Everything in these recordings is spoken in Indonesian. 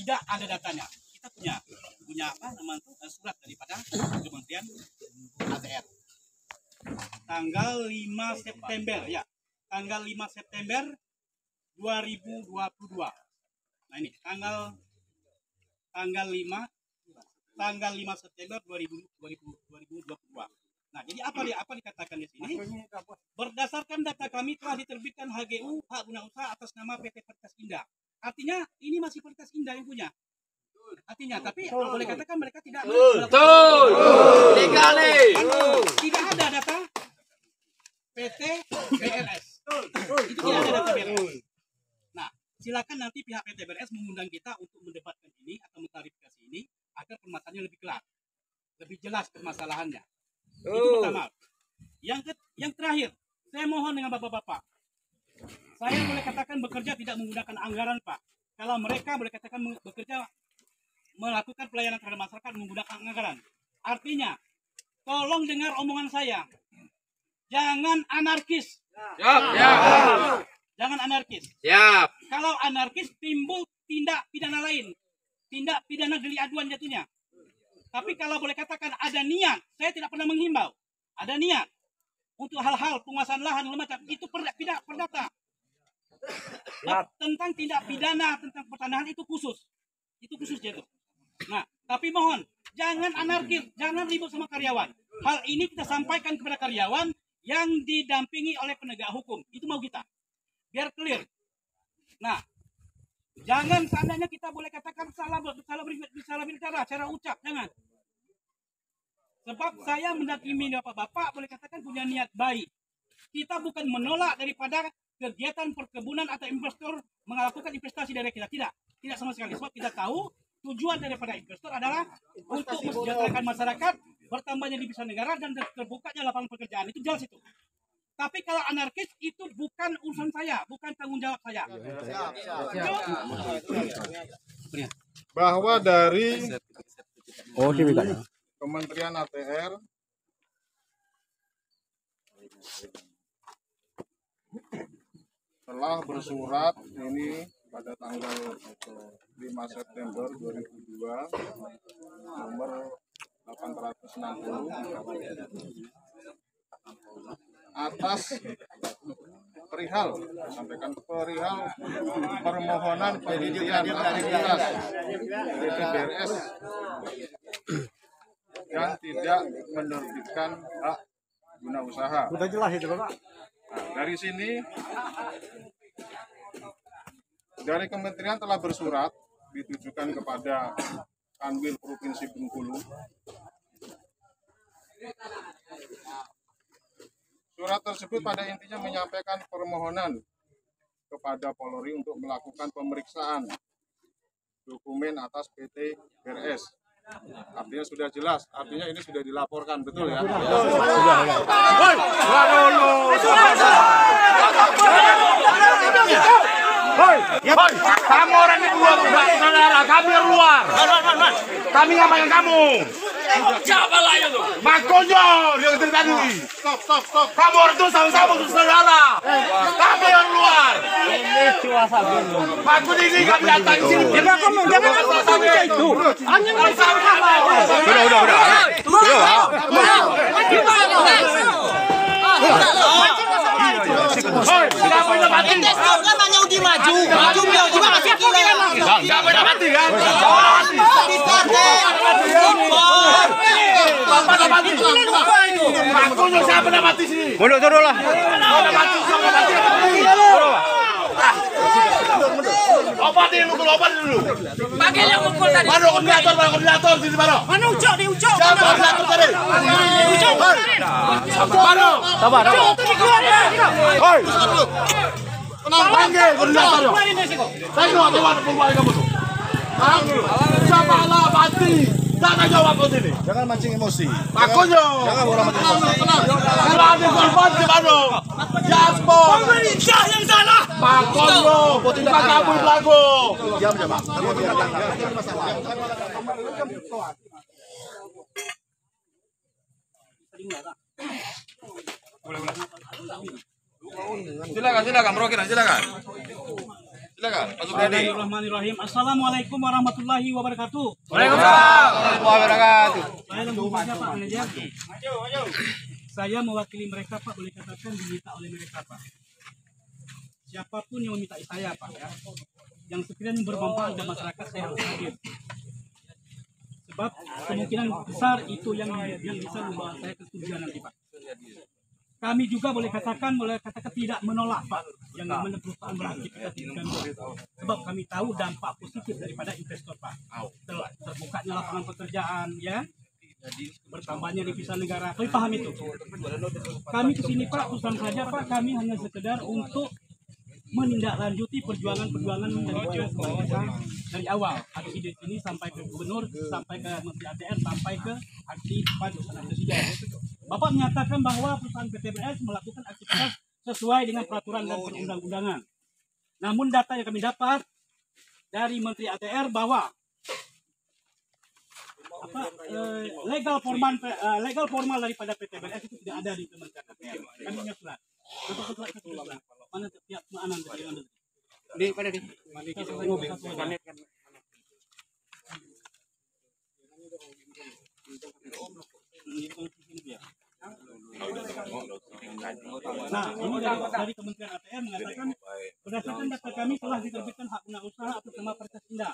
tidak ada datanya. Kita punya apa namanya surat daripada Kementerian ATR. Tanggal 5 September ya. Tanggal 5 September 2022. Nah ini tanggal 5 September 2022. Nah, jadi apa dikatakan di sini? Berdasarkan data kami telah diterbitkan HGU hak guna usaha atas nama PT Pertas Indah. Artinya ini masih Pertas Indah yang punya. Artinya, tapi boleh katakan mereka tidak betul. Tidak ada data PT BRS. Itu tidak ada data BRS. Nah, silakan nanti pihak PT BRS mengundang kita untuk mendebatkan ini atau mengklarifikasi ini agar permasalahannya lebih kelar, lebih jelas permasalahannya. Itu pertama. Yang terakhir, saya mohon dengan bapak-bapak, saya boleh katakan bekerja tidak menggunakan anggaran, Pak. Kalau mereka boleh katakan bekerja melakukan pelayanan terhadap masyarakat menggunakan anggaran. Artinya, tolong dengar omongan saya. Jangan anarkis. Siap. Jangan anarkis. Siap. Kalau anarkis timbul tindak pidana lain. Tindak pidana delik aduan jatuhnya. Tapi kalau boleh katakan ada niat, saya tidak pernah menghimbau. Ada niat untuk hal-hal penguasaan lahan macam itu perdata. Tentang tindak pidana tentang pertanahan itu khusus. Itu khusus jatuh. Nah, tapi mohon jangan anarkis, jangan ribut sama karyawan. Hal ini kita sampaikan kepada karyawan yang didampingi oleh penegak hukum. Itu mau kita. Biar clear. Nah, jangan seandainya kita boleh katakan salah bicara, cara ucap, jangan. Sebab saya mendakimi bapak-bapak boleh katakan punya niat baik. Kita bukan menolak daripada kegiatan perkebunan atau investor melakukan investasi dari kita. Tidak sama sekali. Sebab kita tahu tujuan daripada investor adalah untuk mensejahterakan masyarakat, bertambahnya devisa negara dan terbukanya lapangan pekerjaan. Itu jelas itu. Tapi kalau anarkis itu bukan urusan saya, bukan tanggung jawab saya. Bahwa dari Kementerian ATR telah bersurat ini pada tanggal 5 September 2002 nomor 860 atas perihal permohonan penghentian aktivitas PT BRS yang tidak menerbitkan hak guna usaha. Sudah jelas itu, Bapak. Nah, dari sini dari kementerian telah bersurat ditujukan kepada Kanwil Provinsi Bengkulu. Surat tersebut pada intinya menyampaikan permohonan kepada Polri untuk melakukan pemeriksaan dokumen atas PT BRS. Artinya sudah jelas, artinya ini sudah dilaporkan, betul ya? Kamu orang ini luar, saudara, kami luar. Kami ngapain kamu? Siapa lah itu? Makonyo yang tadi. Stop. Kamu orang itu sama-sama saudara. Kami yang luar. Ini cuaca dulu. Aku ini kami datang sini. Jangan itu. Hanya sama. Udah. Tidak boleh mati. Kan hanya uji maju juga masih kilo. Tidak boleh mati kan? Bapak mati. Aku siapa nak mati sini? Mundur lah. Mati. Obat dulu. Panggil yang mukul tadi. Mana koordinator sini mana? Mana ucok di ucok. Siapa koordinator tadi? Ucok. Mana? Sabar. Ucok tadi keluar ya. Hoi. Panggil koordinator. Saya tahu apa pembuat kamu tu. Siapa lah mati? Jangan jawab kau sini. Jangan mancing emosi. Makonyo. Jangan orang mancing emosi. Kalau ada korban di mana? Jaspor. Pemerintah yang salah. Makonyo. Bukan kamu yang pelaku. Diam, Pak. Kamu biarkan. Silakan, Bro Kiran, silakan. Silakan, Pak Supriyadi. Bismillahirrahmanirrahim. Assalamualaikum warahmatullahi wabarakatuh. Waalaikumsalam warahmatullahi wabarakatuh. Saya langsung saja Pak Manajer. Saya mewakili mereka Pak, boleh katakan diminta oleh mereka Pak. Siapapun yang meminta saya Pak ya, yang sekiranya bermanfaat untuk masyarakat saya harus hadir. Sebab kemungkinan besar itu yang bisa membawa saya ke tujuan nanti Pak. Kami juga boleh katakan tidak menolak Pak yang namanya perusahaan beraktivitas di Gambir. Sebab kami tahu dampak positif daripada investor Pak. Terbukanya lapangan pekerjaan ya, bertambahnya devisa negara. Kami paham itu. Kami ke sini Pak, bukan saja Pak, kami hanya sekedar untuk menindaklanjuti perjuangan-perjuangan dari dari awal. Ada ide ini sampai ke gubernur, sampai ke Menteri ATR, sampai ke aksi Pak Presiden. Bapak menyatakan bahwa perusahaan PT BRS melakukan aktivitas sesuai dengan peraturan dan perundang-undangan. Namun data yang kami dapat dari Menteri ATR bahwa legal formal daripada PT BRS itu tidak ada di Kementerian ATR. Kami punya surat. Mana tiap mana di pada di Nah, ini dari Kementerian ATR mengatakan berdasarkan data kami telah diterbitkan hak guna usaha atas nama Paritas Indah.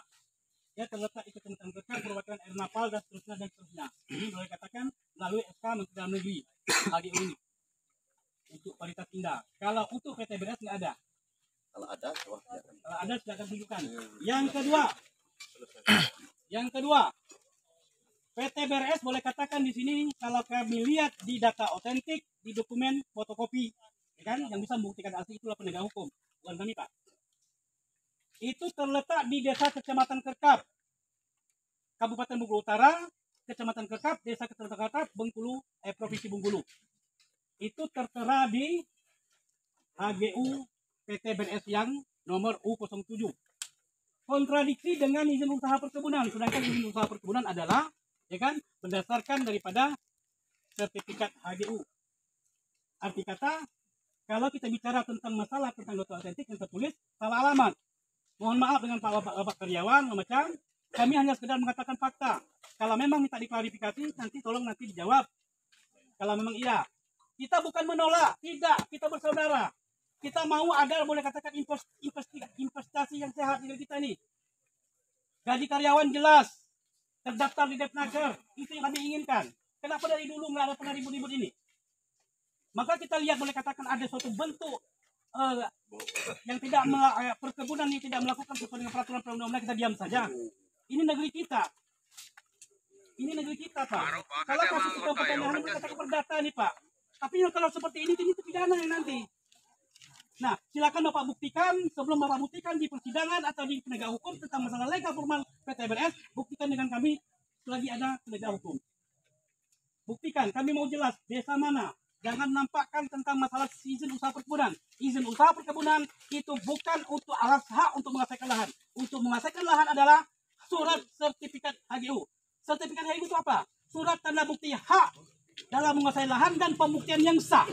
Ya, terletak di Kecamatan Kerkang, Perwakilan Air Napal dan seterusnya. Ini boleh katakan melalui SK Menteri Dalam Negeri HGU ini untuk Paritas Indah. Kalau untuk PT BRS nggak ada. Kalau ada silakan tunjukkan. Yang kedua, PT BRS boleh katakan di sini kalau kami lihat di data otentik, di dokumen fotokopi, ya kan, yang bisa membuktikan asli itulah penegak hukum, bukan kami Pak. Itu terletak di desa Kecamatan Kerkap, Kabupaten Bengkulu Utara, Kecamatan Kerkap, Desa Kecamatan Kerkap, Provinsi Bengkulu. Itu tertera di HGU PT BRS yang nomor U07. Kontradiksi dengan izin usaha perkebunan, sedangkan izin usaha perkebunan adalah ya kan berdasarkan daripada sertifikat HGU. Arti kata kalau kita bicara tentang masalah tentang data otentik yang tertulis salah alamat. Mohon maaf dengan Bapak karyawan macam kami hanya sekedar mengatakan fakta. Kalau memang minta diklarifikasi nanti tolong nanti dijawab. Kalau memang iya, kita bukan menolak, tidak, kita bersaudara. Kita mau ada boleh katakan investasi yang sehat di kita ini. Gaji karyawan jelas, terdaftar di Depnaker, itu yang kami inginkan. Kenapa dari dulu nggak ada pernah ribut-ribut ini? Maka kita lihat boleh katakan ada suatu bentuk yang tidak perkebunan yang tidak melakukan sesuai dengan peraturan perundang-undangan, kita diam saja. Ini negeri kita. Ini negeri kita Pak. Kalau kasus itu pertanyaan boleh katakan perdata nih Pak. Tapi kalau seperti ini pidana yang nanti. Nah, silakan Bapak buktikan sebelum Bapak buktikan di persidangan atau di penegak hukum tentang masalah legal formal PT BRS, buktikan dengan kami selagi ada penegak hukum. Buktikan, kami mau jelas desa mana. Jangan nampakkan tentang masalah izin usaha perkebunan. Izin usaha perkebunan itu bukan untuk alas hak untuk menguasaikan lahan. Untuk menguasaikan lahan adalah surat sertifikat HGU. Sertifikat HGU itu apa? Surat tanda bukti hak dalam menguasai lahan dan pembuktian yang sah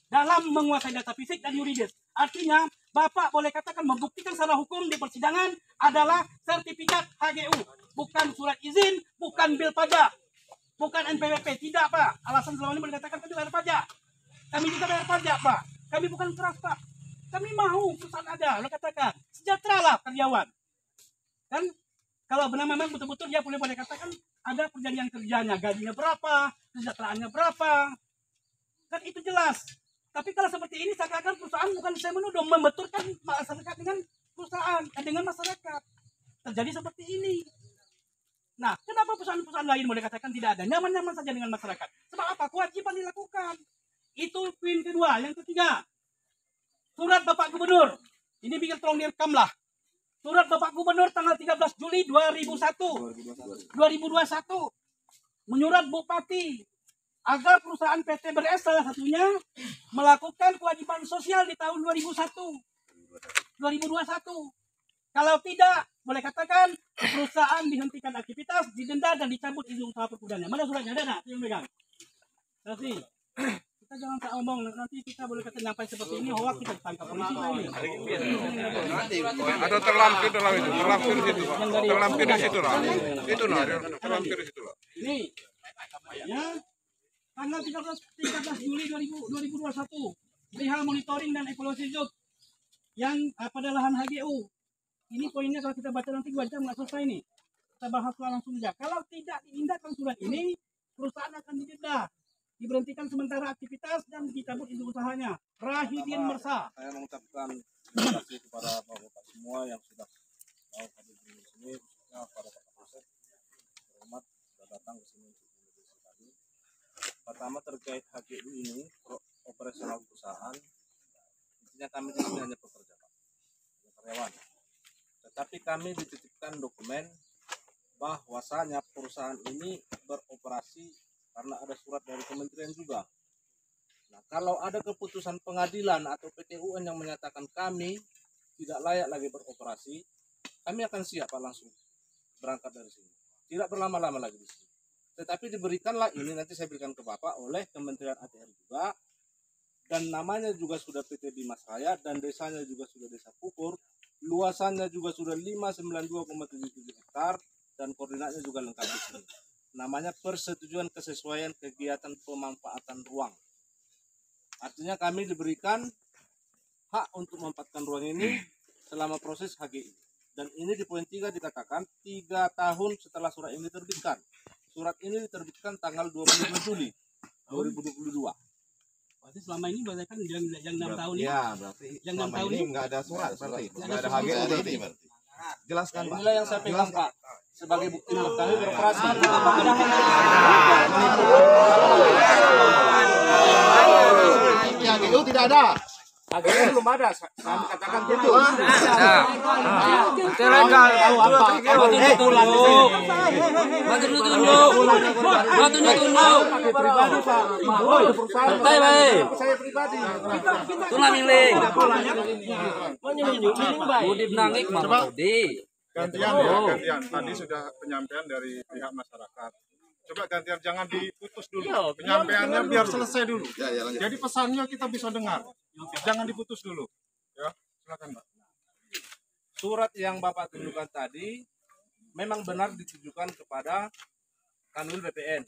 dalam menguasai data fisik dan yuridis. Artinya, Bapak boleh katakan membuktikan secara hukum di persidangan adalah sertifikat HGU. Bukan surat izin, bukan bil pajak, bukan NPWP. Tidak, Pak. Alasan selama ini boleh katakan kami bayar pajak. Kami juga bayar pajak, Pak. Kami bukan keras, Pak. Kami mau perusahaan ada. Boleh katakan, sejahteralah karyawan. Kan, kalau benar memang betul-betul dia boleh katakan ada perjanjian kerjanya, gajinya berapa, kesejahteraannya berapa. Kan itu jelas. Tapi kalau seperti ini seakan-akan perusahaan bukan saya menuduh membenturkan masyarakat dengan perusahaan dengan masyarakat. Terjadi seperti ini. Nah, kenapa perusahaan-perusahaan lain boleh katakan tidak ada? Nyaman-nyaman saja dengan masyarakat. Sebab apa? Kewajiban dilakukan. Itu poin kedua. Yang ketiga, surat Bapak Gubernur. Ini bikin tolong direkamlah. Surat Bapak Gubernur tanggal 13 Juli 2021 menyurat Bupati agar perusahaan PT BRS salah satunya melakukan kewajiban sosial di tahun 2021. Kalau tidak, boleh katakan perusahaan dihentikan aktivitas, didenda dan dicabut izin usaha perkebunannya. Mana suratnya? Ada nggak? Yang megang. Kasih. kita jangan tak omong, nanti kita boleh kata nyampai seperti ini, hoak kita tangkap polisi lagi. Ada terlampir dalam itu, terlampir di situ, Pak. Terlampir di situ lah. Itu nah, terlampir di situ lah. Ini, ya, tanggal 13 Juli 2021, perihal monitoring dan evaluasi job yang pada lahan HGU. Ini poinnya kalau kita baca nanti 2 jam nggak selesai nih. Kita bahas langsung saja. Kalau tidak diindahkan surat ini, perusahaan akan didenda, diberhentikan sementara aktivitas dan dicabut izin usahanya. Rahidin Mersa. Saya mengucapkan terima kasih kepada bapak-bapak semua yang sudah mau hadir di sini, khususnya para Pak Kapolsek terhormat sudah datang ke sini untuk mendiskusi tadi. Pertama terkait HGU ini, operasional perusahaan, intinya kami di sini hanya pekerja, Pak, hanya karyawan. Tetapi kami dititipkan dokumen bahwasanya perusahaan ini beroperasi karena ada surat dari kementerian juga. Nah, kalau ada keputusan pengadilan atau PT UN yang menyatakan kami tidak layak lagi beroperasi, kami akan siap Pak langsung berangkat dari sini. Tidak berlama-lama lagi di sini. Tetapi diberikanlah ini, nanti saya berikan ke Bapak, oleh Kementerian ATR juga, dan namanya juga sudah PT Dimas Raya, dan desanya juga sudah Desa Pukur, luasannya juga sudah 592,77 hektar, dan koordinatnya juga lengkap di sini. Namanya persetujuan kesesuaian kegiatan pemanfaatan ruang. Artinya kami diberikan hak untuk memanfaatkan ruang ini selama proses HGI. Dan ini di poin 3 dikatakan 3 tahun setelah surat ini diterbitkan. Surat ini diterbitkan tanggal 22 Juli 2022. Berarti selama ini berarti kan yang 6 tahun ini. Ya, berarti yang 6 tahun ini enggak ada surat berarti. Enggak ada HGI berarti. Jelaskan, Pak. Inilah yang saya pegang, Pak. Sebagai bukti kami beroperasi. HGU tidak ada. HGU belum ada. Kami katakan itu. Itu legal. Santai, baik. Saya pribadi. Itulah miling. Udip nangik Bang Budi. Gantian ya, gantian. Tadi sudah penyampaian dari pihak masyarakat. Coba gantian, jangan diputus dulu. Penyampaiannya biar selesai dulu. Jadi pesannya kita bisa dengar. Jangan diputus dulu. Ya, silakan, Pak. Surat yang Bapak tunjukkan tadi memang benar ditujukan kepada Kanwil BPN.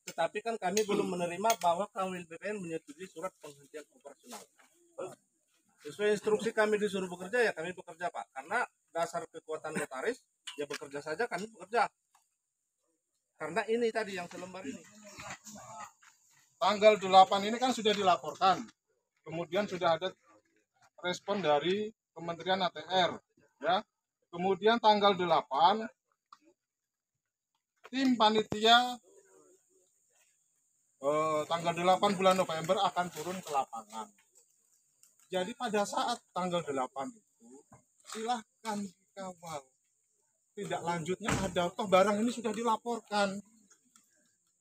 Tetapi kan kami belum menerima bahwa Kanwil BPN menyetujui surat penghentian operasional. Sesuai instruksi kami disuruh bekerja, ya kami bekerja, Pak. Karena dasar kekuatan notaris, ya bekerja saja kami bekerja. Karena ini tadi yang selembar ini. Tanggal 8 ini kan sudah dilaporkan. Kemudian sudah ada respon dari Kementerian ATR. Ya. Kemudian tanggal 8, tim panitia tanggal 8 bulan November akan turun ke lapangan. Jadi pada saat tanggal 8 itu silahkan dikawal. Tidak lanjutnya ada, toh barang ini sudah dilaporkan.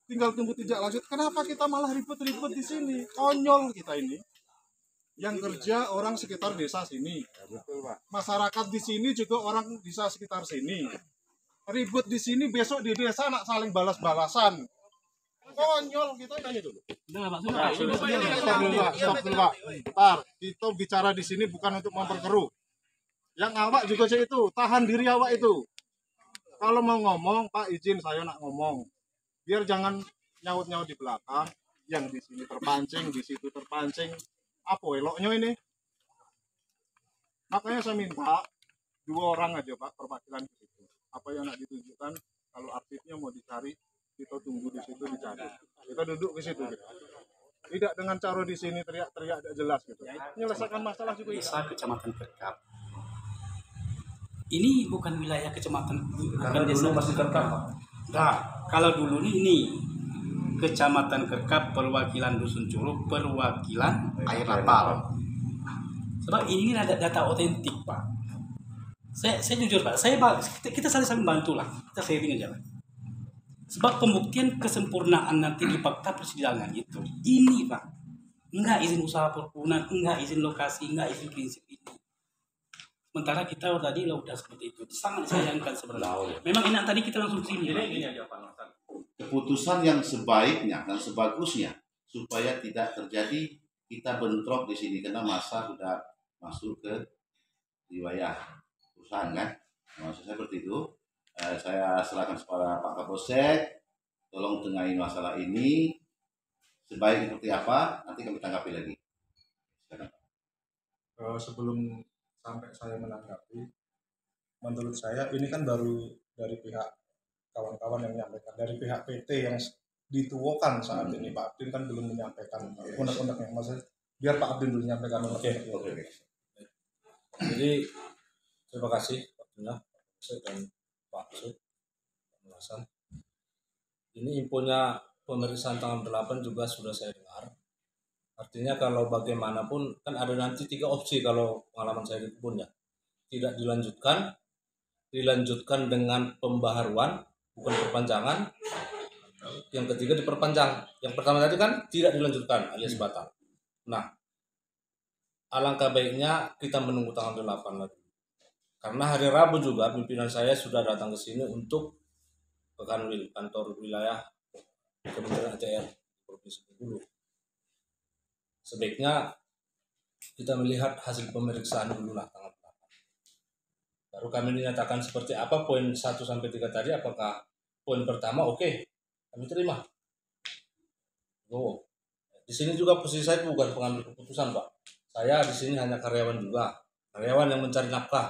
Tinggal tunggu tidak lanjut. Kenapa kita malah ribut-ribut di sini? Konyol kita ini. Yang kerja orang sekitar desa sini. Masyarakat di sini juga orang desa sekitar sini. Ribut di sini, besok di desa nak saling balas-balasan. Konyol kita tanya dulu. Stop dulu, Pak. Ntar, kita bicara di sini bukan untuk memperkeruh. Yang awak juga sih itu, tahan diri awak itu. Kalau mau ngomong, Pak izin saya nak ngomong. Biar jangan nyaut-nyaut di belakang. Yang di sini terpancing, di situ terpancing. Apa eloknya ini? Makanya saya minta 2 orang aja, Pak, perwakilan ke situ. Apa yang nak ditunjukkan, kalau aktifnya mau dicari, kita tunggu di situ dicari. Kita duduk di situ. Gitu. Tidak dengan cara di sini teriak-teriak tidak jelas gitu. Menyelesaikan masalah juga. Desa Kecamatan Kerkap. Ini bukan wilayah kecamatan, bukan desa masih Kerkap. Nah, kalau dulu ini Kecamatan Kerkap, perwakilan Dusun Curug, perwakilan Air Lapal. Sebab ini ada data otentik, Pak. Saya jujur, Pak. Kita saling bantu lah. Kita sharing aja lah. Sebab pembuktian kesempurnaan nanti di fakta persidangan itu ini, Pak. Enggak izin usaha perkebunan, enggak izin lokasi, enggak izin prinsip ini. Sementara kita tadi udah seperti itu. Sangat disayangkan sebenarnya. Memang enak tadi kita langsung sini. Keputusan yang sebaiknya dan sebagusnya supaya tidak terjadi kita bentrok di sini karena masa sudah masuk ke wilayah perusahaan kan. Maksud saya seperti itu. Saya serahkan kepada Pak Kapolsek, tolong tengahi masalah ini. Sebaik seperti apa, nanti kami tanggapi lagi. Sebelum sampai saya menanggapi, menurut saya ini kan baru dari pihak kawan-kawan yang menyampaikan, dari pihak PT yang dituokan saat ini. Pak Abdin kan belum menyampaikan unek-uneknya. Maksudnya biar Pak Abdin dulu menyampaikan unek-uneknya. Oke. Jadi terima kasih Pak Dina, dan Pak Sud, penjelasan. Ini infonya pemeriksaan tanggal 8 juga sudah saya dengar. Artinya kalau bagaimanapun kan ada nanti 3 opsi kalau pengalaman saya di kebun ya. Tidak dilanjutkan dengan pembaharuan, bukan perpanjangan. Yang ketiga diperpanjang. Yang pertama tadi kan tidak dilanjutkan alias batal. Nah, alangkah baiknya kita menunggu tanggal 8 lagi. Karena hari Rabu juga pimpinan saya sudah datang ke sini untuk ke Kanwil, kantor wilayah Kementerian ATR Provinsi Bengkulu. Sebaiknya kita melihat hasil pemeriksaan dulu lah tanggal 8. Baru kami dinyatakan seperti apa poin 1 sampai 3 tadi, apakah poin pertama oke, kami terima. Di sini juga posisi saya bukan pengambil keputusan, Pak. Saya di sini hanya karyawan juga, karyawan yang mencari nafkah.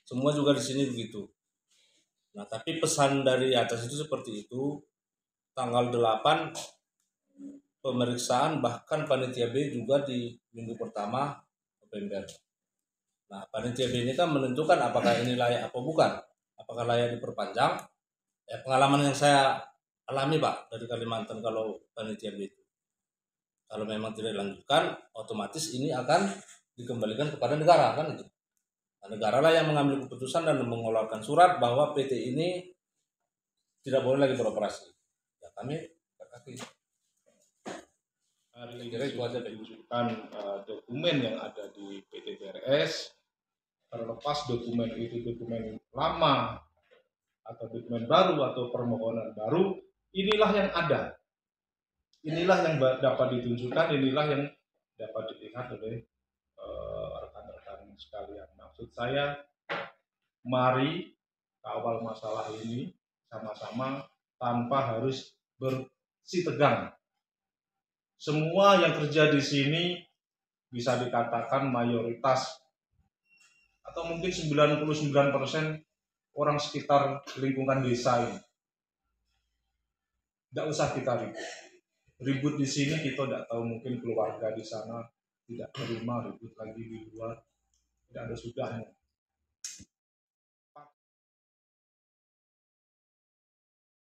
Semua juga di sini begitu. Nah, tapi pesan dari atas itu seperti itu. Tanggal 8 pemeriksaan, bahkan panitia B juga di minggu pertama November. Nah, panitia B ini kan menentukan apakah ini layak atau bukan. Apakah layak diperpanjang? Pengalaman yang saya alami, Pak, dari Kalimantan kalau panitia B itu. Kalau memang tidak dilanjutkan, otomatis ini akan dikembalikan kepada negara, kan itu. Nah, negara lah yang mengambil keputusan dan mengeluarkan surat bahwa PT ini tidak boleh lagi beroperasi. Ya, kami berkaki. Kira itu aja ditunjukkan dokumen yang ada di PT BRS, terlepas dokumen itu dokumen lama atau dokumen baru atau permohonan baru, inilah yang ada, inilah yang dapat ditunjukkan, inilah yang dapat dilihat oleh rekan-rekan sekalian. Maksud saya, mari kawal masalah ini sama-sama tanpa harus bersitegang. Semua yang kerja di sini bisa dikatakan mayoritas atau mungkin 99% orang sekitar lingkungan desa ini. Tidak usah kita ribut. Ribut di sini kita tidak tahu, mungkin keluarga di sana tidak terima ribut lagi di luar. Tidak ada sudahnya.